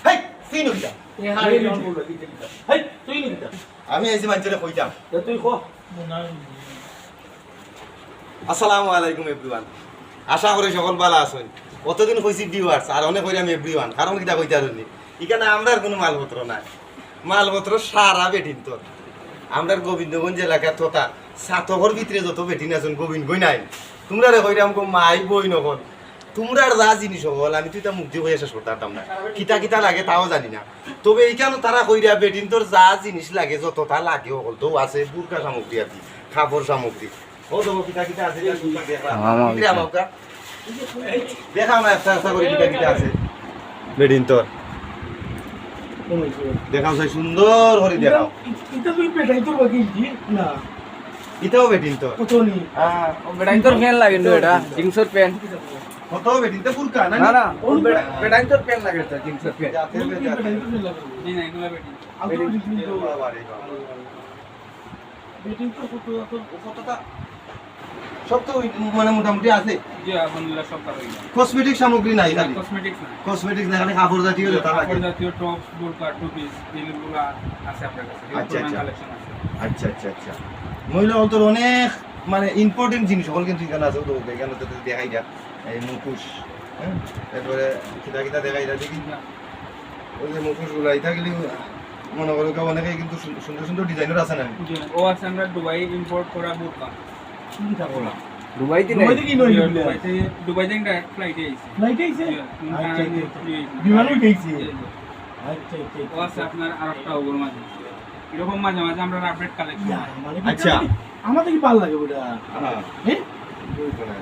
হেই তুই নকিটা হেই তুই নিতা আমি আইছি মানুষের কইতাম তুই কো আসসালামু আলাইকুম এভরিওয়ান আশা করি সকল ভালো আছেন কতদিন কইছি ভিউয়ার্স আর অনেক কইরাম এভরিওয়ান কারণ কিটা কইতে আরনি এখানে আমরার কোনো মালপত্র নাই মালপত্র সারা বেটিন তোর আমরার গোবিন্দগঞ্জ এলাকা তথা সাতকর ভিতরে যত বেটিন আছেন গোবিন্দ বই নাই তোমরা রে কইরাম কো মাই বই নকল তোমরা যা জিনিস হল আমি তুই তা মুখ দিয়ে হয়ে শেষ করতাম না কিতা কিতা লাগে তাও জানি না তবে এইখানে তারা কইরা বেটিন তোর যা জিনিস লাগে যত তা লাগে হল তো আছে বুরকা সামগ্রী আর কি খাবার সামগ্রী ও দেবো কিতা কিতা আছে দেখা না একটা একটা করে কিতা কিতা আছে বেটিন তোর দেখাও সেই সুন্দর করে দেখাও এটা তুই পেটাই তো বাকি না এটাও বেটিন তোর কত নি হ্যাঁ ও বেটাই তোর ফ্যান লাগে নো এটা জিন্সের প্যান্ট কত বেটিন তো পুরকা না না না ও বেটাই তোর প্যান্ট লাগে তো জিন্সের প্যান্ট नहीं नहीं এগুলা বেটিং তো কত কতটা সব তো মানে মোটামুটি আছে জি আলহামদুলিল্লাহ সব পাওয়া যায় কসমেটিক সামগ্রী নাই খালি কসমেটিক্স না কসমেটিক্স না খালি কাপড় জাতীয় যেটা লাগে কাপড় জাতীয় টপস বোরকা টু পিস এগুলো আছে আপনার কাছে আচ্ছা, আচ্ছা। কালেকশন আছে আচ্ছা আচ্ছা আচ্ছা মহিলা অন্তর অনেক মানে ইম্পর্টেন্ট জিনিস সকল কিন্তু এখানে আছে তো এখানে তো দেখাই যা এই মুখোশ হ্যাঁ তারপরে কিতা কিতা দেখাই যা দেখি ওই যে মুখোশগুলো এটা গেলে মনে করো অনেকে কিন্তু সুন্দর সুন্দর ডিজাইনের আছে না জি ও আছে আমরা দুবাই ইম্পোর্ট করা বোরকা কি তা বলা দুবাইতে নাই দুবাই থেকে নই দুবাই থেকে ডাইরেক্ট ফ্লাইটে আইছে ফ্লাইটে আইছে আচ্ছা বিমানও গেছে আচ্ছা ও আছে আপনার আরেকটা ওগুলো মাঝে এরকম মাঝে মাঝে আমরা আপডেট কালেকশন মানে আচ্ছা। আমাদের কি ভালো লাগে ওটা হ্যাঁ হ্যাঁ ওই তো না